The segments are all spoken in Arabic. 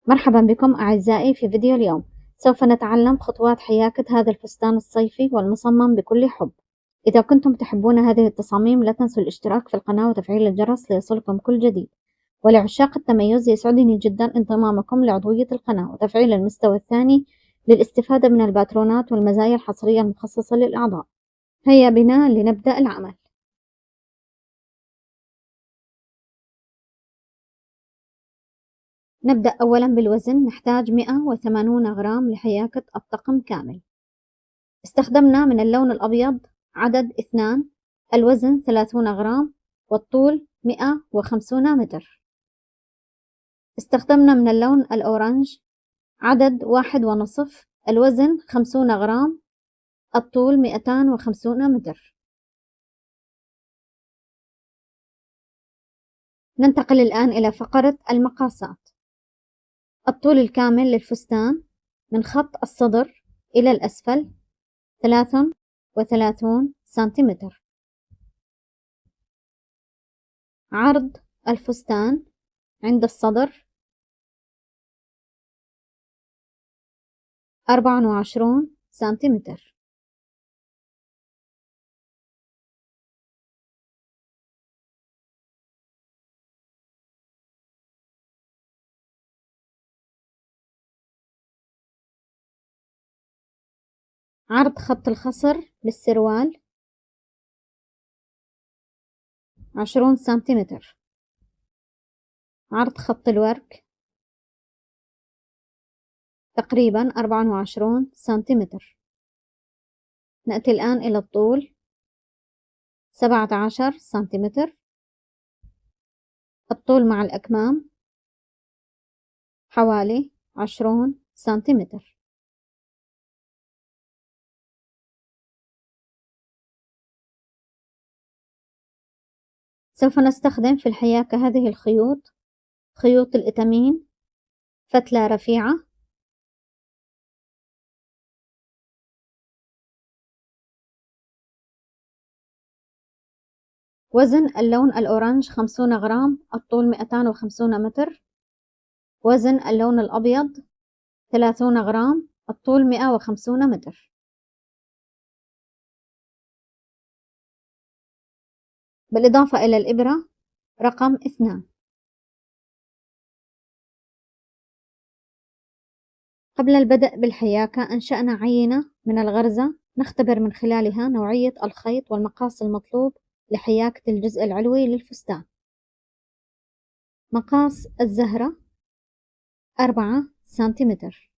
مرحبا بكم أعزائي في فيديو اليوم. سوف نتعلم خطوات حياكة هذا الفستان الصيفي والمصمم بكل حب. إذا كنتم تحبون هذه التصاميم لا تنسوا الاشتراك في القناة وتفعيل الجرس ليصلكم كل جديد. ولعشاق التميز يسعدني جدا انضمامكم لعضوية القناة وتفعيل المستوى الثاني للاستفادة من الباترونات والمزايا الحصرية المخصصة للأعضاء. هيا بنا لنبدأ العمل. نبدأ أولا بالوزن. نحتاج 180 غرام لحياكة الطقم كامل. استخدمنا من اللون الأبيض عدد 2، الوزن 30 غرام والطول 150 متر. استخدمنا من اللون الأورنج عدد 1.5، الوزن 50 غرام الطول 250 متر. ننتقل الآن إلى فقرة المقاسات. الطول الكامل للفستان من خط الصدر إلى الأسفل 33 سنتيمتر. عرض الفستان عند الصدر 24 سنتيمتر. عرض خط الخصر للسروال 20 سنتيمتر. عرض خط الورك تقريبا 24 سنتيمتر. نأتي الآن إلى الطول 17 سنتيمتر. الطول مع الأكمام حوالي 20 سنتيمتر. سوف نستخدم في الحياكة هذه الخيوط، خيوط الإتمين، فتلة رفيعة، وزن اللون الأورنج 50 غرام، الطول 250 متر. وزن اللون الأبيض 30 غرام، الطول 150 متر. بالإضافة إلى الإبرة رقم 2. قبل البدء بالحياكة أنشأنا عينة من الغرزة نختبر من خلالها نوعية الخيط والمقاس المطلوب لحياكة الجزء العلوي للفستان. مقاس الزهرة 4 سنتيمتر.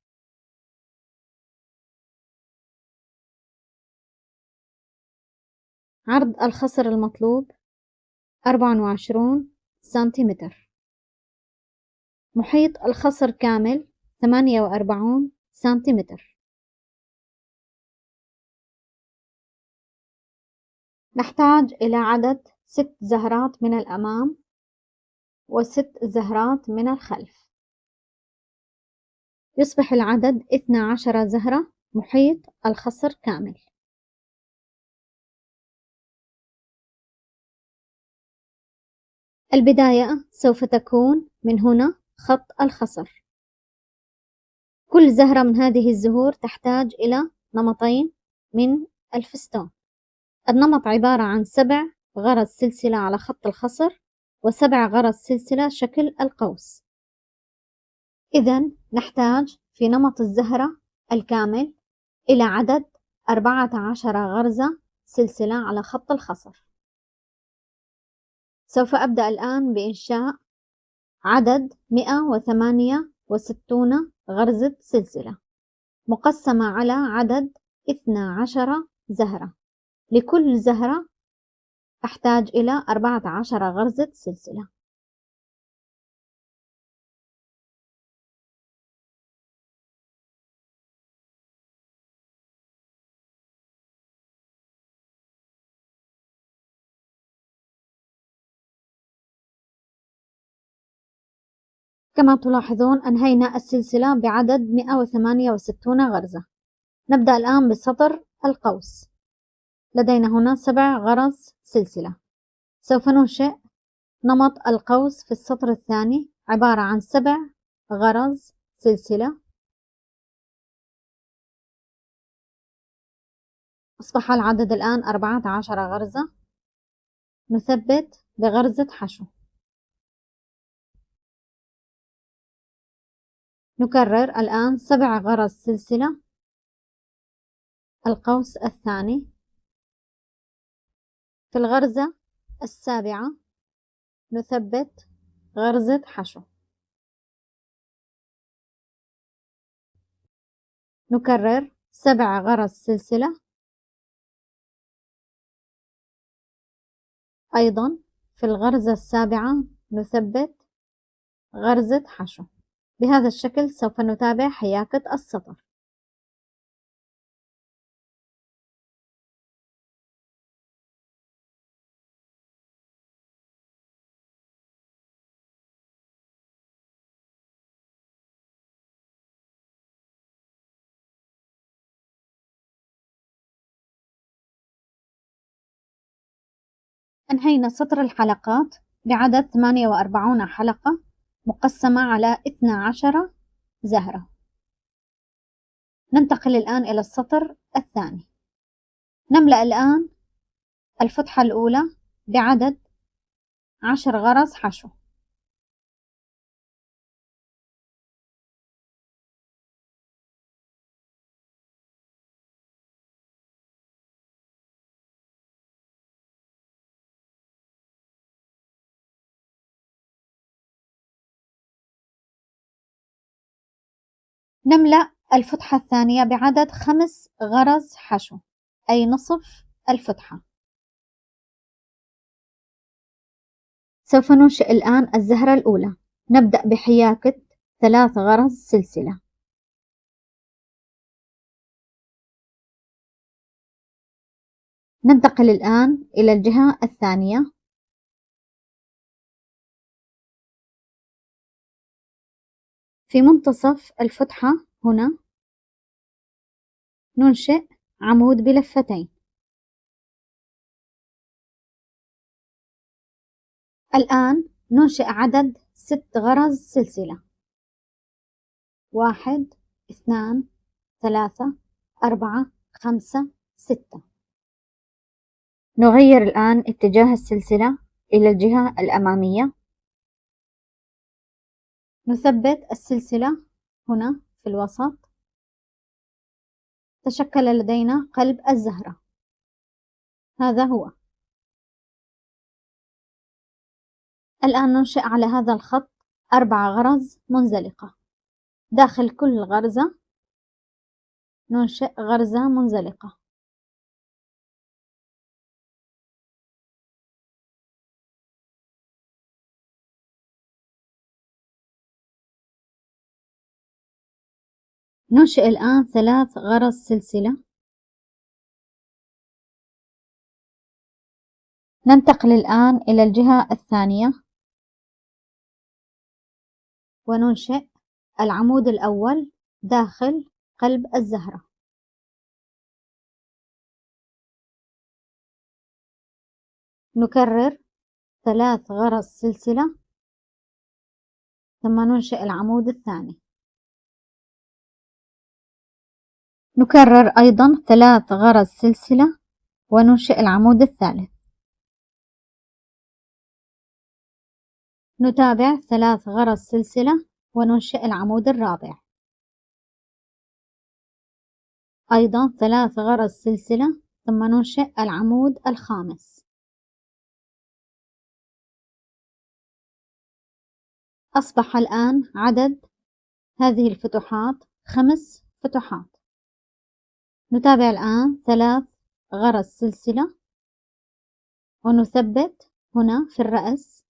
عرض الخصر المطلوب 24 سنتيمتر. محيط الخصر كامل 48 سنتيمتر. نحتاج إلى عدد 6 زهرات من الأمام و6 زهرات من الخلف. يصبح العدد 12 زهرة محيط الخصر كامل. البداية سوف تكون من هنا خط الخصر. كل زهرة من هذه الزهور تحتاج إلى نمطين من الفستان. النمط عبارة عن 7 غرز سلسلة على خط الخصر و7 غرز سلسلة شكل القوس. إذن نحتاج في نمط الزهرة الكامل إلى عدد 14 غرزة سلسلة على خط الخصر. سوف أبدأ الآن بإنشاء عدد 168 غرزة سلسلة مقسمة على عدد 12 زهرة. لكل زهرة أحتاج إلى 14 غرزة سلسلة. كما تلاحظون أنهينا السلسلة بعدد 168 غرزة. نبدأ الآن بسطر القوس. لدينا هنا 7 غرز سلسلة. سوف ننشئ نمط القوس في السطر الثاني عبارة عن 7 غرز سلسلة. أصبح العدد الآن 14 غرزة. نثبت بغرزة حشو. نكرر الآن 7 غرز سلسلة. القوس الثاني. في الغرزة السابعة نثبت غرزة حشو. نكرر 7 غرز سلسلة. أيضا في الغرزة السابعة نثبت غرزة حشو. بهذا الشكل سوف نتابع حياكة السطر. أنهينا سطر الحلقات بعدد 48 حلقة مقسمة على 12 زهرة. ننتقل الآن إلى السطر الثاني. نملأ الآن الفتحة الأولى بعدد 10 غرز حشو. نملأ الفتحة الثانية بعدد 5 غرز حشو، أي نصف الفتحة. سوف ننشئ الآن الزهرة الأولى. نبدأ بحياكة 3 غرز سلسلة. ننتقل الآن إلى الجهة الثانية. في منتصف الفتحة هنا ننشئ عمود بلفتين. الآن ننشئ عدد 6 غرز سلسلة. 1 2 3 4 5 6. نغير الآن اتجاه السلسلة إلى الجهة الأمامية. نثبت السلسلة هنا في الوسط. تشكل لدينا قلب الزهرة، هذا هو. الآن ننشئ على هذا الخط 4 غرز منزلقة. داخل كل غرزة ننشئ غرزة منزلقة. ننشئ الآن 3 غرز سلسلة. ننتقل الآن إلى الجهة الثانية وننشئ العمود الأول داخل قلب الزهرة. نكرر 3 غرز سلسلة ثم ننشئ العمود الثاني. نكرر أيضا 3 غرز سلسلة وننشئ العمود الثالث. نتابع 3 غرز سلسلة وننشئ العمود الرابع. أيضا 3 غرز سلسلة ثم ننشئ العمود الخامس. أصبح الآن عدد هذه الفتحات 5 فتحات. نتابع الآن 3 غرز سلسلة ونثبت هنا في الرأس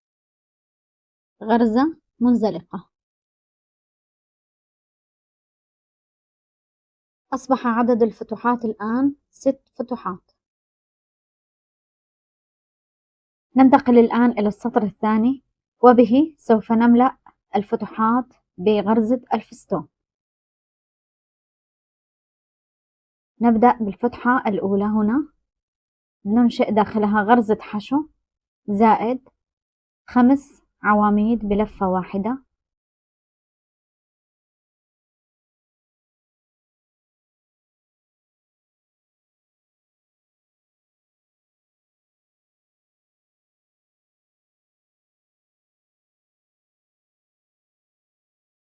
غرزة منزلقة. أصبح عدد الفتحات الآن 6 فتحات. ننتقل الآن إلى السطر الثاني وبه سوف نملأ الفتحات بغرزة الفستون. نبدأ بالفتحة الأولى هنا. ننشئ داخلها غرزة حشو زائد 5 عواميد بلفة واحدة.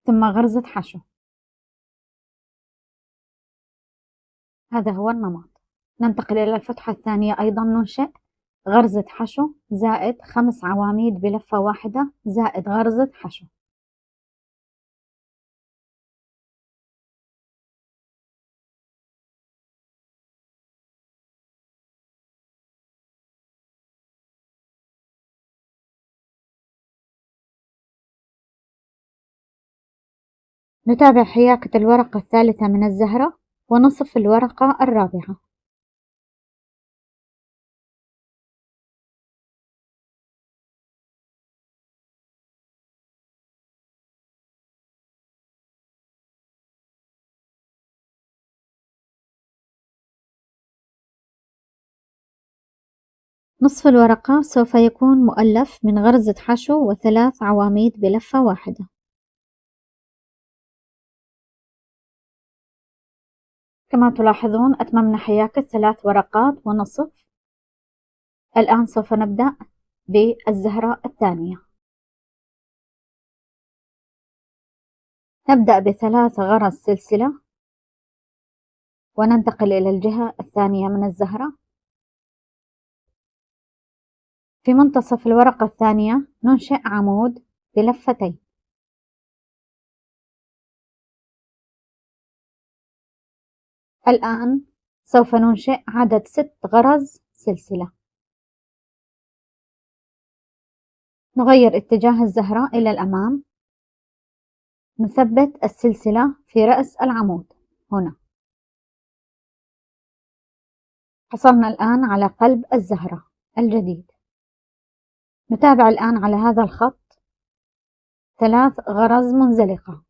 ثم غرزة حشو. هذا هو النمط. ننتقل إلى الفتحة الثانية، أيضا ننشئ غرزة حشو زائد 5 عواميد بلفة واحدة زائد غرزة حشو. نتابع حياكة الورقة الثالثة من الزهرة ونصف الورقة الرابعة. نصف الورقة سوف يكون مؤلف من غرزة حشو و3 عواميد بلفة واحدة. كما تلاحظون أتممنا حياكة 3 ورقات ونصف. الآن سوف نبدأ بالزهرة الثانية. نبدأ ب3 غرز سلسلة وننتقل إلى الجهة الثانية من الزهرة. في منتصف الورقة الثانية ننشئ عمود بلفتين. الآن سوف ننشئ عدد 6 غرز سلسلة. نغير اتجاه الزهرة إلى الأمام. نثبت السلسلة في رأس العمود هنا. حصلنا الآن على قلب الزهرة الجديد. نتابع الآن على هذا الخط 3 غرز منزلقة.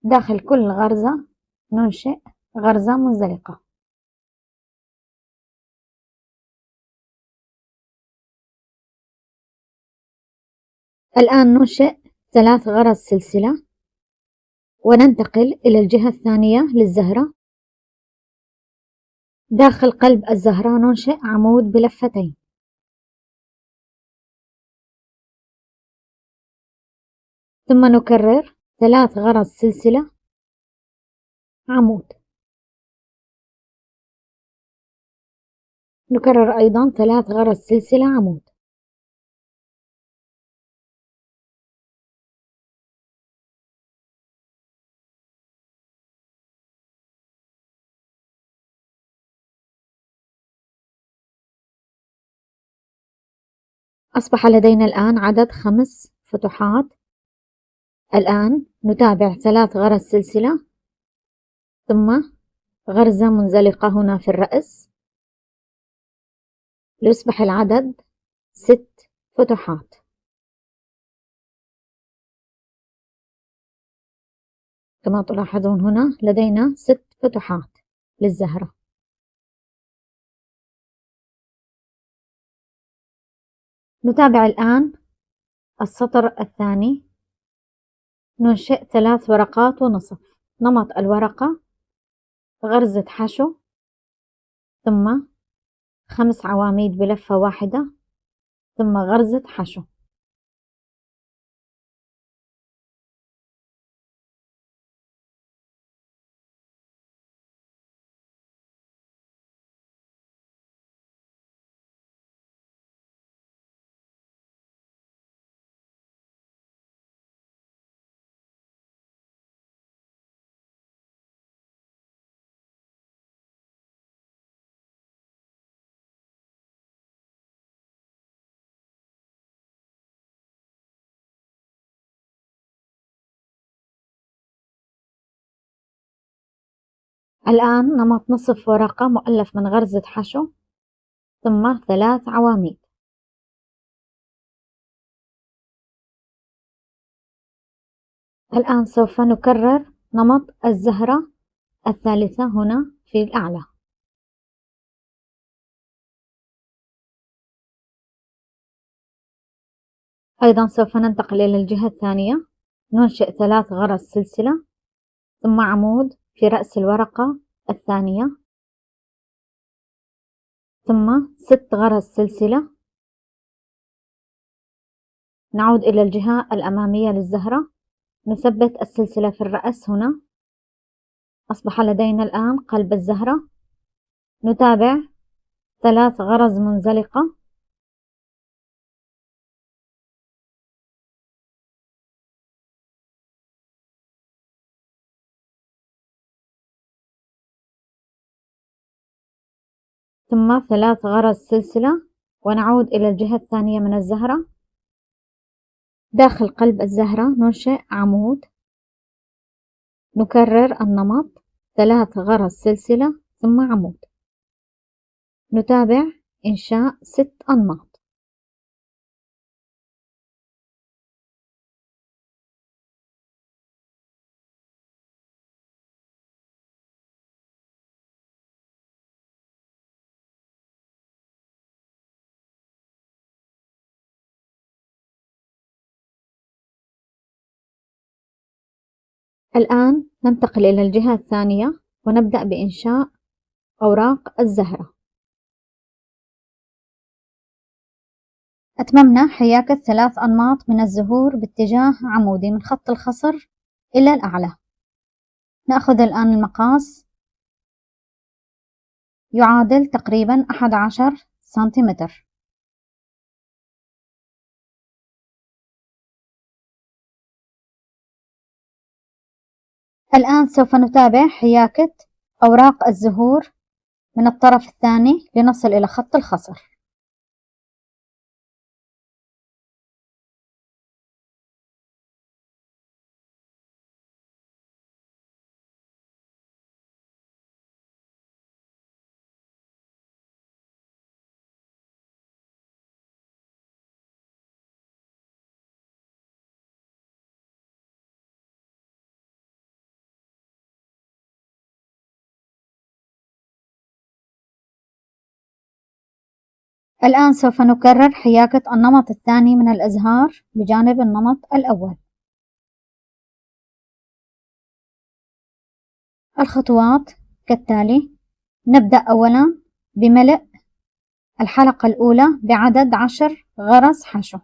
داخل كل غرزة ننشئ غرزة منزلقة. الآن ننشئ 3 غرز سلسلة وننتقل إلى الجهة الثانية للزهرة. داخل قلب الزهرة ننشئ عمود بلفتين. ثم نكرر 3 غرز سلسلة عمود. نكرر أيضا 3 غرز سلسلة عمود. أصبح لدينا الآن عدد 5 فتحات. الآن نتابع 3 غرز سلسلة ثم غرزة منزلقة هنا في الرأس ليصبح العدد 6 فتحات. كما تلاحظون هنا لدينا 6 فتحات للزهرة. نتابع الآن السطر الثاني. ننشئ 3 ورقات ونصف. نمط الورقة غرزة حشو ثم 5 عواميد بلفة واحدة ثم غرزة حشو. الآن نمط نصف ورقة مؤلف من غرزة حشو ثم 3 عواميد. الآن سوف نكرر نمط الزهرة الثالثة هنا في الأعلى. أيضا سوف ننتقل إلى الجهة الثانية. ننشئ 3 غرز سلسلة ثم عمود في رأس الورقة الثانية ثم 6 غرز سلسلة نعود إلى الجهة الأمامية للزهرة، نثبت السلسلة في الرأس هنا. أصبح لدينا الآن قلب الزهرة. نتابع 3 غرز منزلقة، ثم 3 غرز سلسلة، ونعود إلى الجهة الثانية من الزهرة. داخل قلب الزهرة ننشئ عمود، نكرر النمط 3 غرز سلسلة ثم عمود. نتابع إنشاء 6 أنماط. الآن ننتقل إلى الجهة الثانية ونبدأ بإنشاء أوراق الزهرة. أتممنا حياكة 3 أنماط من الزهور باتجاه عمودي من خط الخصر إلى الأعلى. نأخذ الآن المقاس، يعادل تقريبا 11 سنتيمتر. الآن سوف نتابع حياكة أوراق الزهور من الطرف الثاني لنصل إلى خط الخصر. الآن سوف نكرر حياكة النمط الثاني من الأزهار بجانب النمط الأول. الخطوات كالتالي: نبدأ أولا بملء الحلقة الأولى بعدد 10 غرز حشو.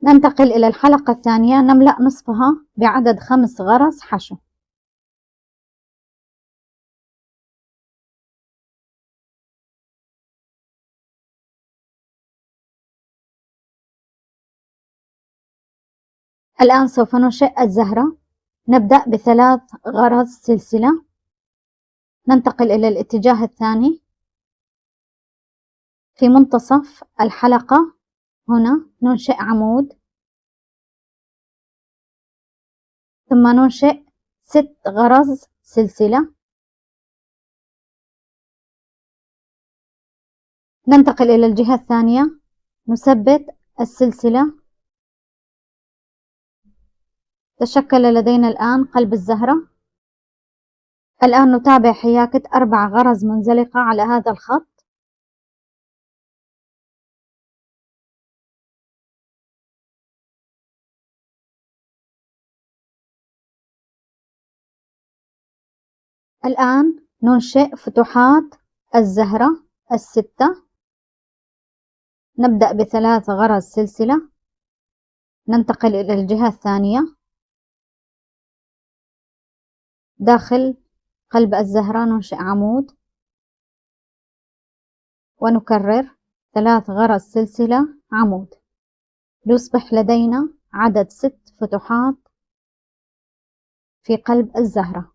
ننتقل إلى الحلقة الثانية، نملأ نصفها بعدد 5 غرز حشو. الآن سوف ننشئ الزهرة. نبدأ ب3 غرز سلسلة، ننتقل إلى الاتجاه الثاني في منتصف الحلقة. هنا ننشئ عمود، ثم ننشئ 6 غرز سلسلة. ننتقل إلى الجهة الثانية، نثبت السلسلة. تشكل لدينا الآن قلب الزهرة. الآن نتابع حياكة 4 غرز منزلقة على هذا الخط. الآن ننشئ فتحات الزهرة ال6. نبدأ ب3 غرز سلسلة، ننتقل إلى الجهة الثانية. داخل قلب الزهرة ننشئ عمود، ونكرر 3 غرز سلسلة عمود، ليصبح لدينا عدد 6 فتحات في قلب الزهرة.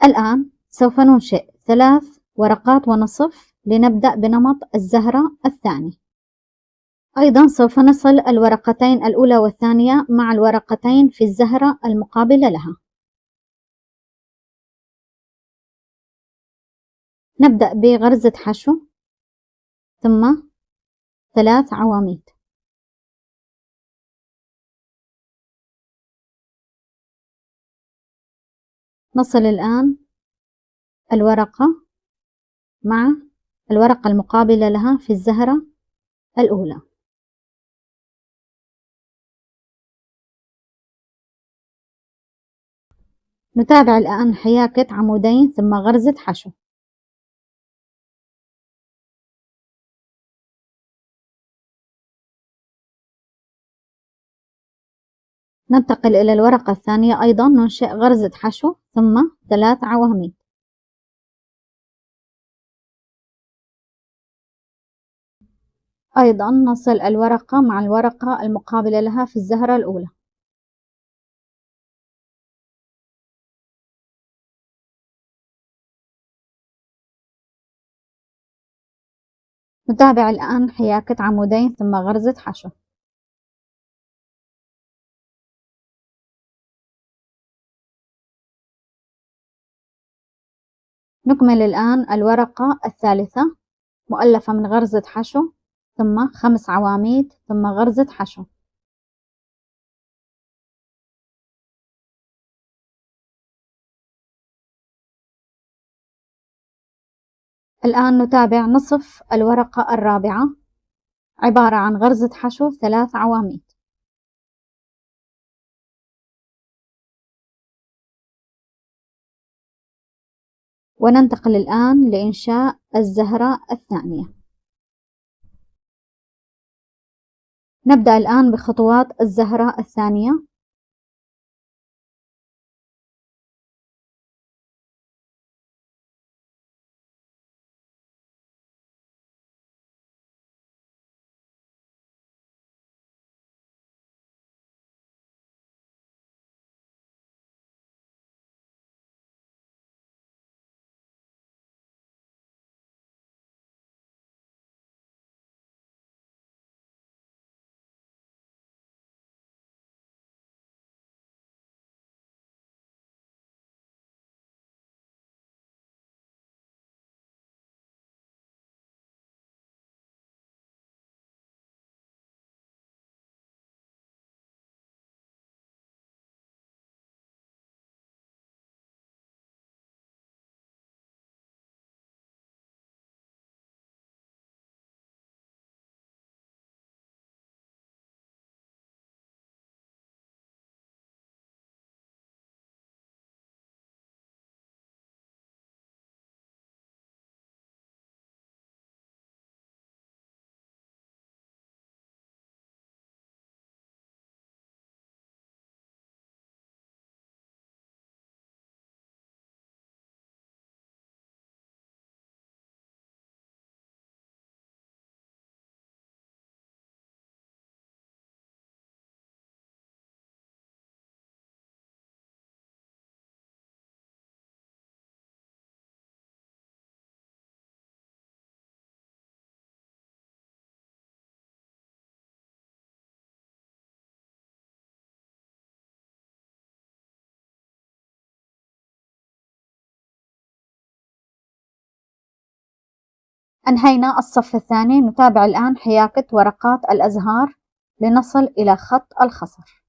الآن سوف ننشئ 3 ورقات ونصف لنبدأ بنمط الزهرة الثاني. أيضا سوف نصل الورقتين الأولى والثانية مع الورقتين في الزهرة المقابلة لها. نبدأ بغرزة حشو ثم 3 عواميد. نصل الآن الورقة مع الورقة المقابلة لها في الزهرة الأولى. نتابع الآن حياكة عمودين ثم غرزة حشو. ننتقل إلى الورقة الثانية، أيضا ننشئ غرزة حشو ثم 3 عواميد. أيضا نصل الورقة مع الورقة المقابلة لها في الزهرة الأولى. نتابع الآن حياكة عمودين ثم غرزة حشو. نكمل الآن الورقة الثالثة مؤلفة من غرزة حشو ثم 5 عواميد ثم غرزة حشو. الآن نتابع نصف الورقة الرابعة، عبارة عن غرزة حشو 3 عواميد. وننتقل الآن لإنشاء الزهرة الثانية. نبدأ الآن بخطوات الزهرة الثانية. أنهينا الصف الثاني. نتابع الآن حياكة ورقات الأزهار لنصل إلى خط الخصر.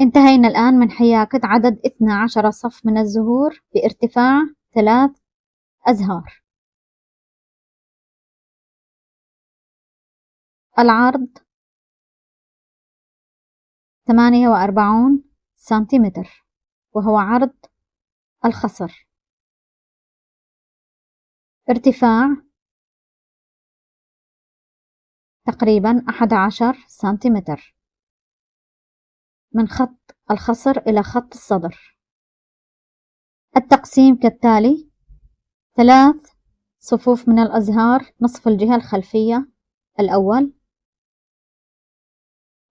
انتهينا الآن من حياكة عدد 12 صف من الزهور بارتفاع 3 أزهار. العرض 48 سنتيمتر، وهو عرض الخصر. ارتفاع تقريبا 11 سنتيمتر من خط الخصر إلى خط الصدر. التقسيم كالتالي: 3 صفوف من الأزهار نصف الجهة الخلفية الأول،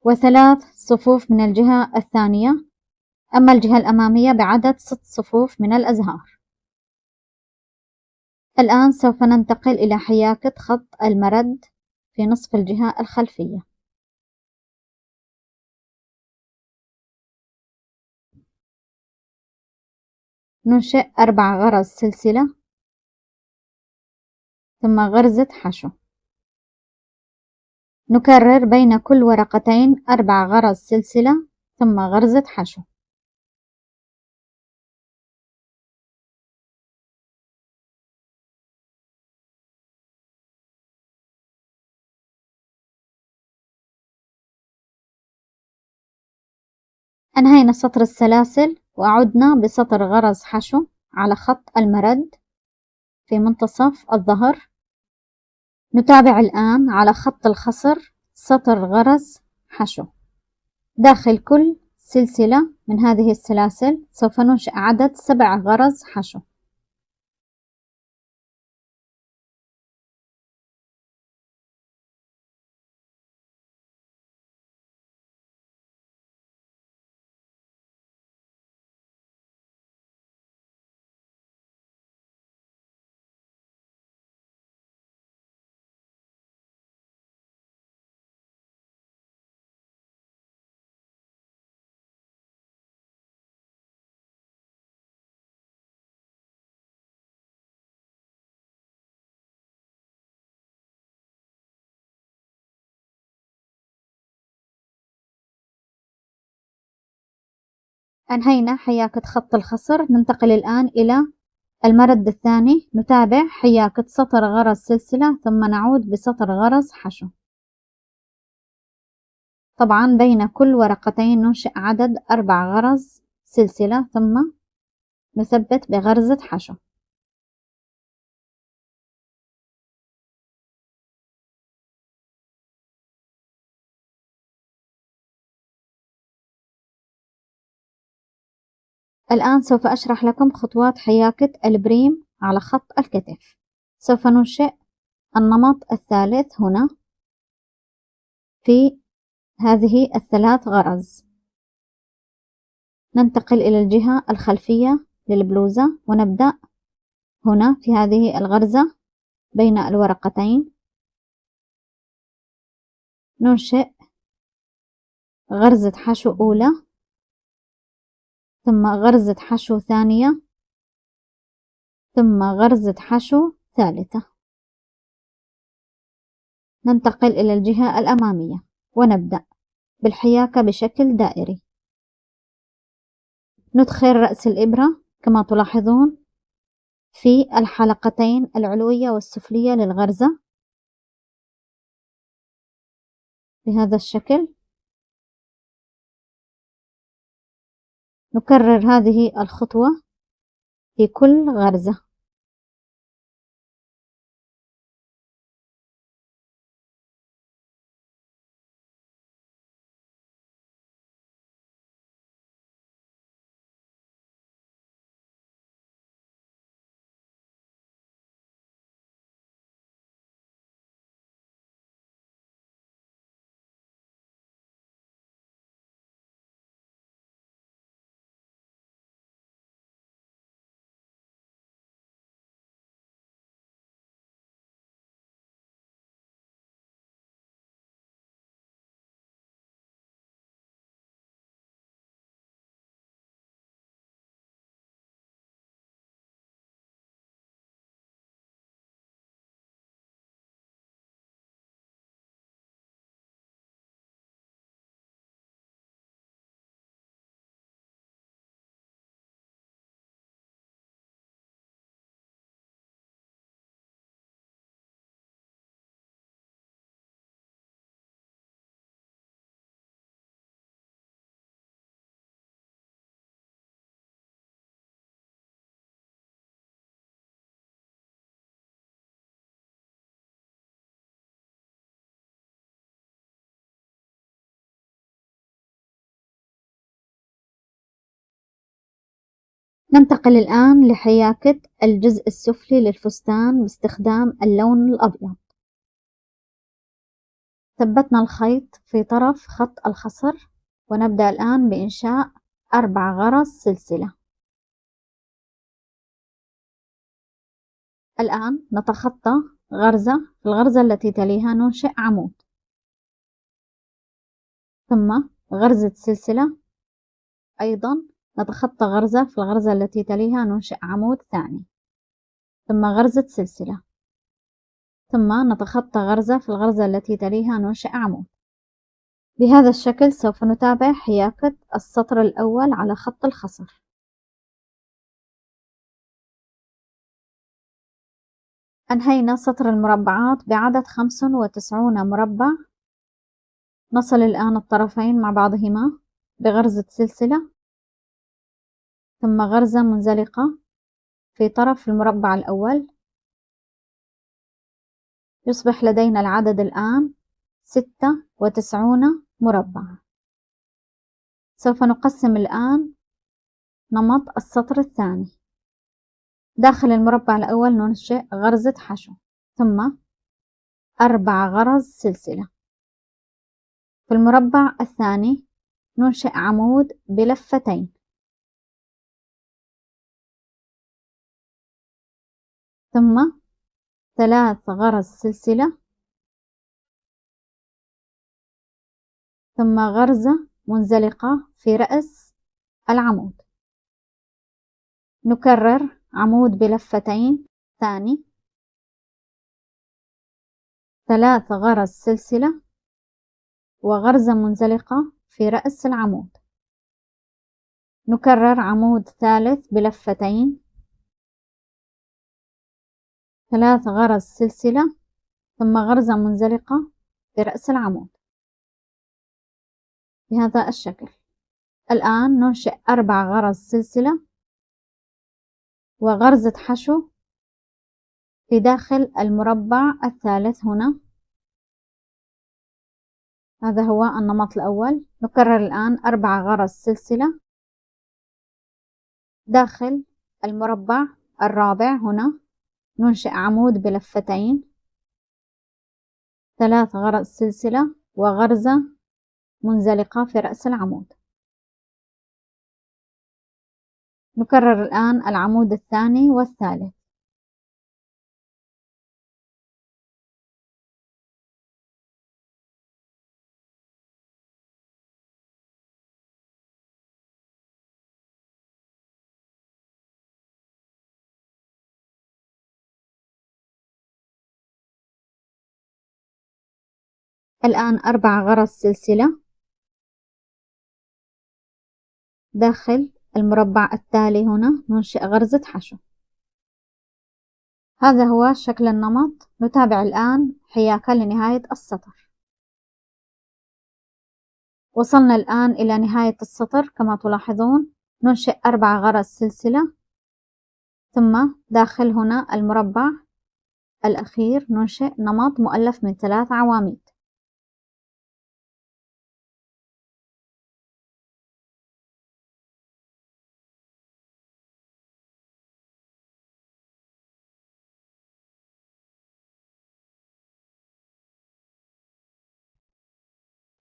و3 صفوف من الجهة الثانية، أما الجهة الأمامية بعدد 6 صفوف من الأزهار. الآن سوف ننتقل إلى حياكة خط المرد في نصف الجهة الخلفية. ننشئ 4 غرز سلسلة ثم غرزة حشو. نكرر بين كل ورقتين 4 غرز سلسلة ثم غرزة حشو. أنهينا سطر السلاسل وعدنا بسطر غرز حشو على خط المرد في منتصف الظهر. نتابع الآن على خط الخصر سطر غرز حشو. داخل كل سلسلة من هذه السلاسل سوف ننشئ عدد 7 غرز حشو. أنهينا حياكة خط الخصر. ننتقل الآن إلى المرد الثاني. نتابع حياكة سطر غرز سلسلة ثم نعود بسطر غرز حشو. طبعا بين كل ورقتين ننشئ عدد 4 غرز سلسلة ثم نثبت بغرزة حشو. الآن سوف أشرح لكم خطوات حياكة البريم على خط الكتف. سوف ننشئ النمط الثالث هنا في هذه ال3 غرز. ننتقل إلى الجهة الخلفية للبلوزة ونبدأ هنا في هذه الغرزة بين الورقتين. ننشئ غرزة حشو أولى ثم غرزة حشو ثانية ثم غرزة حشو ثالثة. ننتقل إلى الجهة الأمامية ونبدأ بالحياكة بشكل دائري. ندخل رأس الإبرة كما تلاحظون في الحلقتين العلوية والسفلية للغرزة بهذا الشكل. نكرر هذه الخطوة في كل غرزة. ننتقل الآن لحياكة الجزء السفلي للفستان باستخدام اللون الأبيض. ثبتنا الخيط في طرف خط الخصر، ونبدأ الآن بإنشاء 4 غرز سلسلة. الآن نتخطى غرزة، في الغرزة التي تليها ننشئ عمود، ثم غرزة سلسلة، أيضا نتخطى غرزة، في الغرزة التي تليها ننشئ عمود ثاني، ثم غرزة سلسلة، ثم نتخطى غرزة، في الغرزة التي تليها ننشئ عمود. بهذا الشكل سوف نتابع حياكة السطر الأول على خط الخصر. أنهينا سطر المربعات بعدد 95 مربع. نصل الآن الطرفين مع بعضهما بغرزة سلسلة، ثم غرزة منزلقة في طرف المربع الأول. يصبح لدينا العدد الآن 96 مربع. سوف نقسم الآن نمط السطر الثاني. داخل المربع الأول ننشئ غرزة حشو، ثم 4 غرز سلسلة. في المربع الثاني ننشئ عمود بلفتين، ثم 3 غرز سلسلة، ثم غرزة منزلقة في رأس العمود. نكرر عمود بلفتين ثاني، 3 غرز سلسلة، وغرزة منزلقة في رأس العمود. نكرر عمود ثالث بلفتين، 3 غرز سلسلة، ثم غرزة منزلقة في رأس العمود بهذا الشكل. الآن ننشئ 4 غرز سلسلة وغرزة حشو في داخل المربع الثالث هنا. هذا هو النمط الأول. نكرر الآن 4 غرز سلسلة داخل المربع الرابع هنا. ننشئ عمود بلفتين، 3 غرز سلسلة وغرزة منزلقة في رأس العمود. نكرر الآن العمود الثاني والثالث. الآن 4 غرز سلسلة داخل المربع التالي هنا. ننشئ غرزة حشو. هذا هو شكل النمط. نتابع الآن حياكة لنهاية السطر. وصلنا الآن إلى نهاية السطر كما تلاحظون. ننشئ 4 غرز سلسلة، ثم داخل هنا المربع الأخير ننشئ نمط مؤلف من 3 عواميد.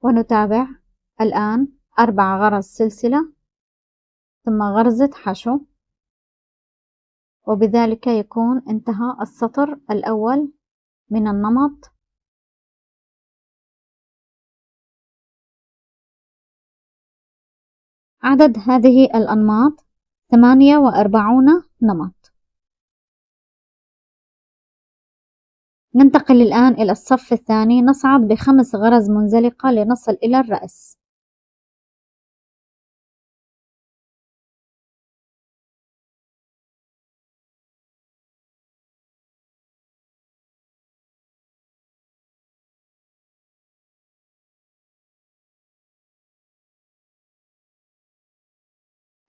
ونتابع الآن 4 غرز سلسلة ثم غرزة حشو، وبذلك يكون انتهى السطر الأول من النمط. عدد هذه الأنماط 48 نمط. ننتقل الآن إلى الصف الثاني. نصعد ب5 غرز منزلقة لنصل إلى الرأس.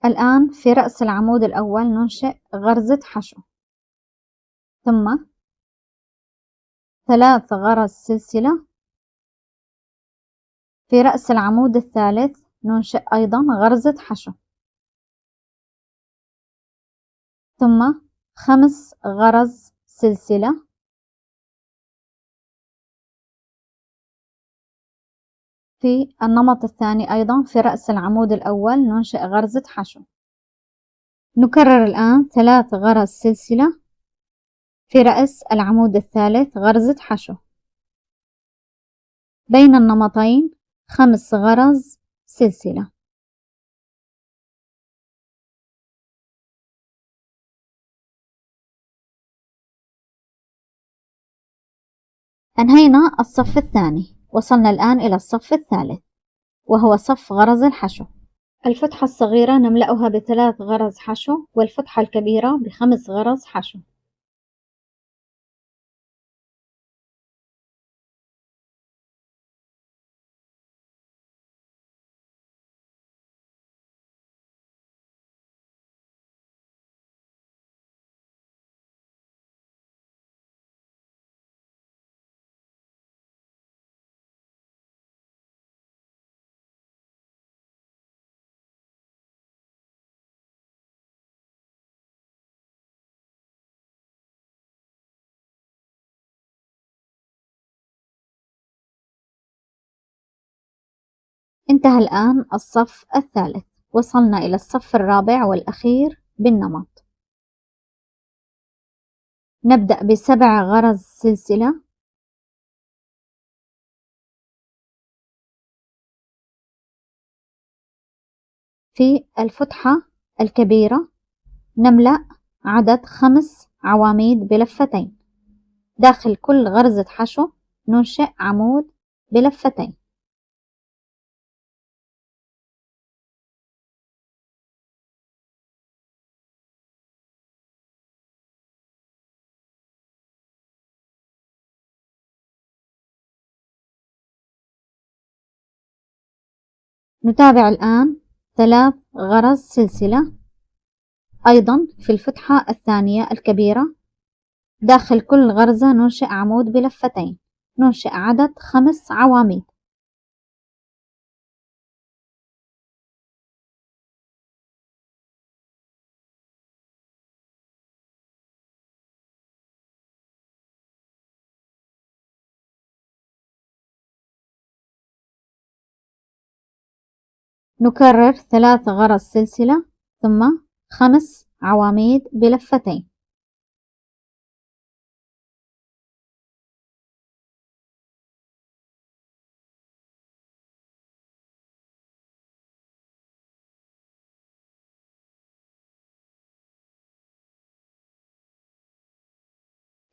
الآن في رأس العمود الأول ننشئ غرزة حشو، ثم 3 غرز سلسلة. في رأس العمود الثالث ننشئ أيضا غرزة حشو، ثم 5 غرز سلسلة في النمط الثاني أيضا في رأس العمود الأول ننشئ غرزة حشو. نكرر الآن 3 غرز سلسلة في رأس العمود الثالث غرزة حشو. بين النمطين 5 غرز سلسلة. أنهينا الصف الثاني، وصلنا الآن إلى الصف الثالث وهو صف غرز الحشو. الفتحة الصغيرة نملأها ب3 غرز حشو، والفتحة الكبيرة ب5 غرز حشو. انتهى الآن الصف الثالث، وصلنا إلى الصف الرابع والأخير بالنمط. نبدأ ب7 غرز سلسلة في الفتحة الكبيرة. نملأ عدد 5 عواميد بلفتين. داخل كل غرزة حشو ننشئ عمود بلفتين. نتابع الآن 3 غرز سلسلة أيضا في الفتحة الثانية الكبيرة. داخل كل غرزة ننشئ عمود بلفتين. ننشئ عدد 5 عواميد. نكرر 3 غرز سلسلة ثم 5 عواميد بلفتين.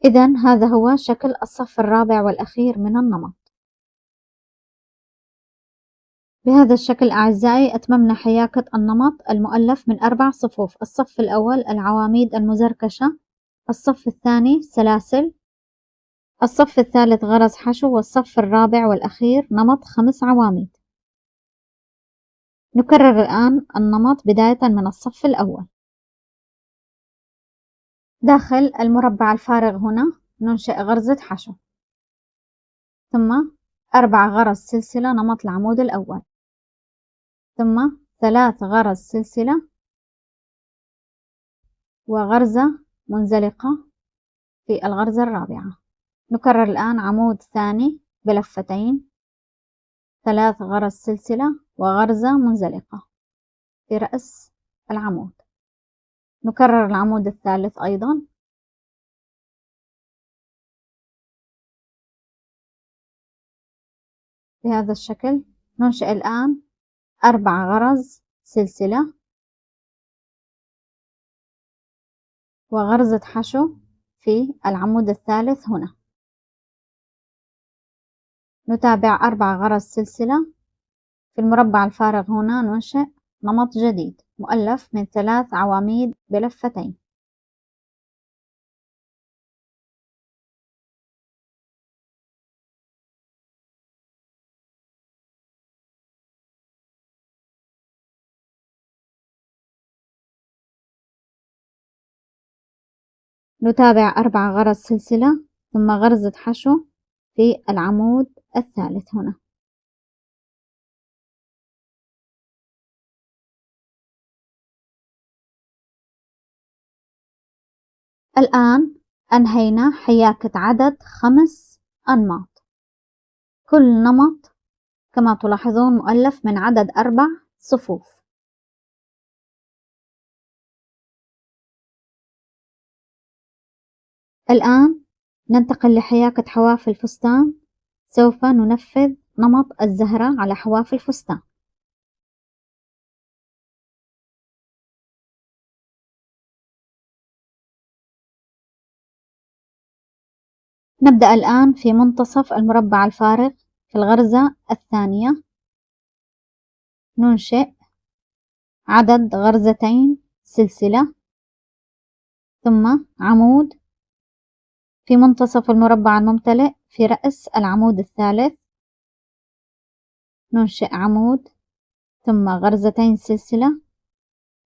إذن هذا هو شكل الصف الرابع والأخير من النمط. بهذا الشكل أعزائي أتممنا حياكة النمط المؤلف من 4 صفوف. الصف الأول العواميد المزركشة، الصف الثاني سلاسل، الصف الثالث غرز حشو، والصف الرابع والأخير نمط 5 عواميد. نكرر الآن النمط بداية من الصف الأول. داخل المربع الفارغ هنا ننشئ غرزة حشو، ثم 4 غرز سلسلة نمط العمود الأول، ثم 3 غرز سلسلة وغرزة منزلقة في الغرزة الرابعة. نكرر الآن عمود ثاني بلفتين، 3 غرز سلسلة وغرزة منزلقة في رأس العمود. نكرر العمود الثالث أيضا. بهذا الشكل ننشئ الآن 4 غرز سلسلة وغرزة حشو في العمود الثالث هنا. نتابع 4 غرز سلسلة في المربع الفارغ هنا. ننشئ نمط جديد مؤلف من 3 عواميد بلفتين. نتابع 4 غرز سلسلة ثم غرزة حشو في العمود الثالث هنا. الآن أنهينا حياكة عدد 5 أنماط. كل نمط كما تلاحظون مؤلف من عدد 4 صفوف. الآن ننتقل لحياكة حواف الفستان. سوف ننفذ نمط الزهرة على حواف الفستان. نبدأ الآن في منتصف المربع الفارغ في الغرزة الثانية. ننشئ عدد غرزتين سلسلة ثم عمود في منتصف المربع الممتلئ في رأس العمود الثالث. ننشئ عمود ثم غرزتين سلسلة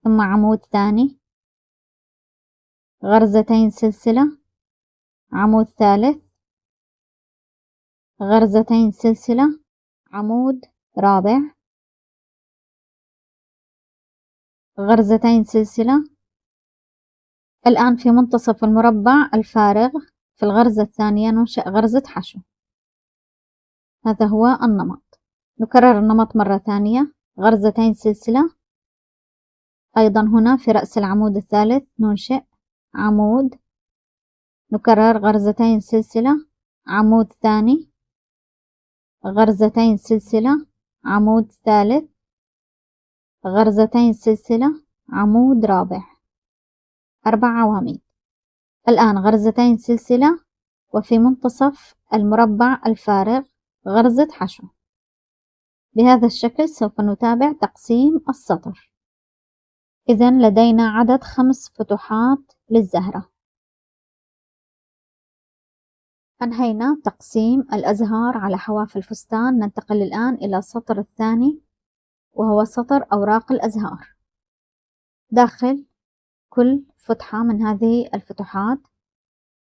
ثم عمود ثاني، غرزتين سلسلة، عمود ثالث، غرزتين سلسلة، عمود رابع، غرزتين سلسلة. الآن في منتصف المربع الفارغ في الغرزة الثانية ننشئ غرزة حشو. هذا هو النمط. نكرر النمط مرة ثانية. غرزتين سلسلة، أيضا هنا في رأس العمود الثالث ننشئ عمود، نكرر غرزتين سلسلة، عمود ثاني، غرزتين سلسلة، عمود ثالث، غرزتين سلسلة، عمود رابع، 4 عواميد. الآن غرزتين سلسلة وفي منتصف المربع الفارغ غرزة حشو. بهذا الشكل سوف نتابع تقسيم السطر. إذن لدينا عدد 5 فتحات للزهرة. أنهينا تقسيم الأزهار على حواف الفستان. ننتقل الآن إلى السطر الثاني وهو سطر أوراق الأزهار. داخل كل فتحة من هذه الفتحات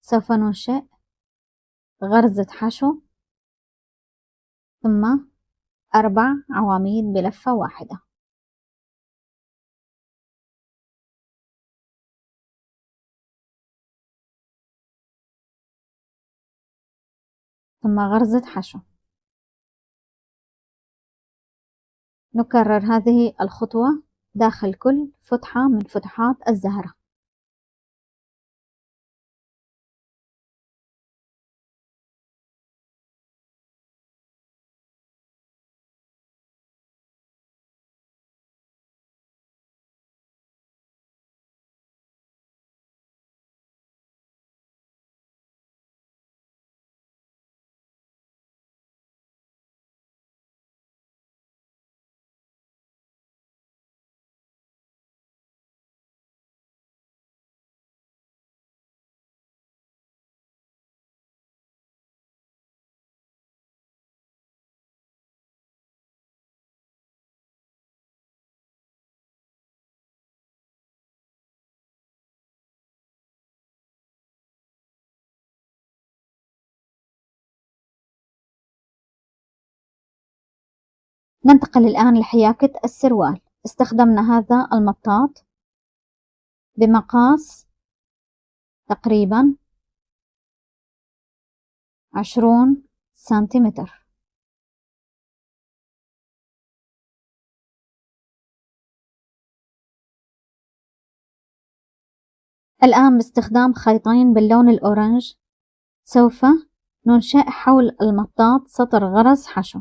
سوف ننشئ غرزة حشو ثم 4 عواميد بلفة واحدة. ثم غرزة حشو. نكرر هذه الخطوة داخل كل فتحة من فتحات الزهرة. ننتقل الآن لحياكة السروال. استخدمنا هذا المطاط بمقاس تقريبا 20 سنتيمتر. الآن باستخدام خيطين باللون الأورنج سوف ننشئ حول المطاط سطر غرز حشو.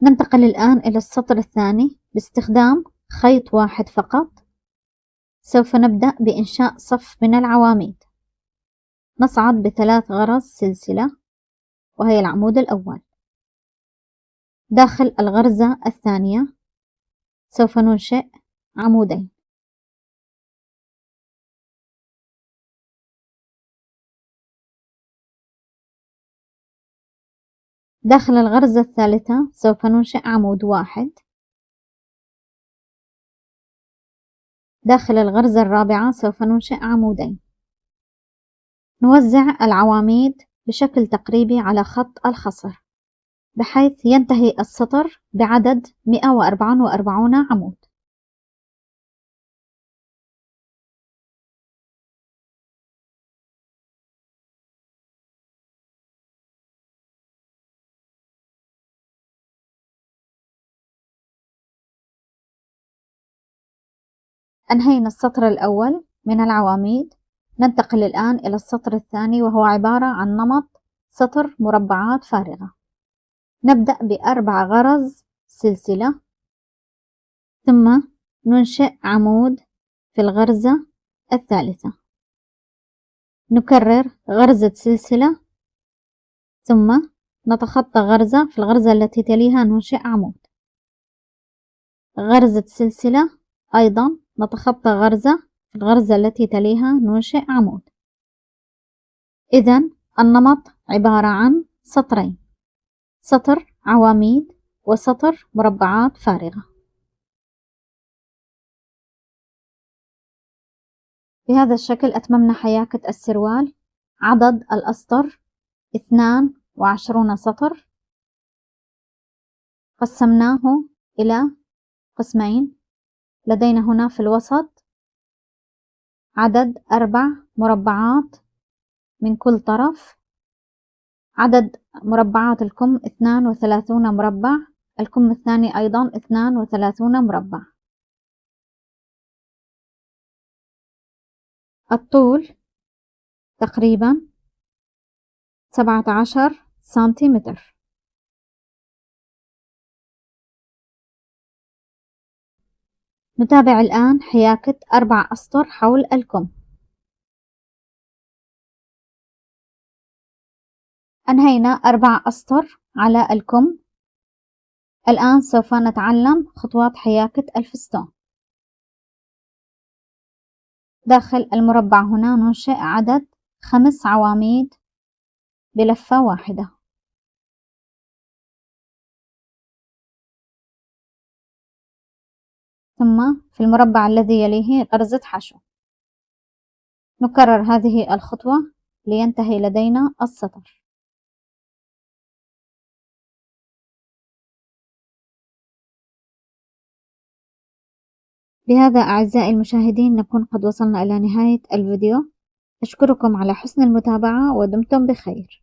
ننتقل الآن إلى السطر الثاني باستخدام خيط واحد فقط. سوف نبدأ بإنشاء صف من العواميد. نصعد ب3 غرز سلسلة وهي العمود الأول. داخل الغرزة الثانية سوف ننشئ عمودين. داخل الغرزة الثالثة سوف ننشئ عمود واحد. داخل الغرزة الرابعة سوف ننشئ عمودين. نوزع العواميد بشكل تقريبي على خط الخصر بحيث ينتهي السطر بعدد 144 عمود. أنهينا السطر الأول من العواميد. ننتقل الآن إلى السطر الثاني وهو عبارة عن نمط سطر مربعات فارغة. نبدأ ب4 غرز سلسلة ثم ننشئ عمود في الغرزة الثالثة. نكرر غرزة سلسلة ثم نتخطى غرزة في الغرزة التي تليها ننشئ عمود. غرزة سلسلة أيضا نتخطى غرزة في الغرزة التي تليها ننشئ عمود. إذن النمط عبارة عن سطرين، سطر عواميد وسطر مربعات فارغة. بهذا الشكل أتممنا حياكة السروال. عدد الأسطر 22 سطر. قسمناه إلى قسمين. لدينا هنا في الوسط عدد 4 مربعات من كل طرف. عدد مربعات الكم 32 مربع. الكم الثاني أيضا 32 مربع. الطول تقريبا 17 سنتيمتر. نتابع الآن حياكة 4 أسطر حول الكم. أنهينا 4 أسطر على الكم. الآن سوف نتعلم خطوات حياكة الفستان. داخل المربع هنا ننشئ عدد 5 عواميد بلفة واحدة. ثم في المربع الذي يليه غرزة حشو. نكرر هذه الخطوة لينتهي لدينا السطر. بهذا أعزائي المشاهدين نكون قد وصلنا إلى نهاية الفيديو. أشكركم على حسن المتابعة ودمتم بخير.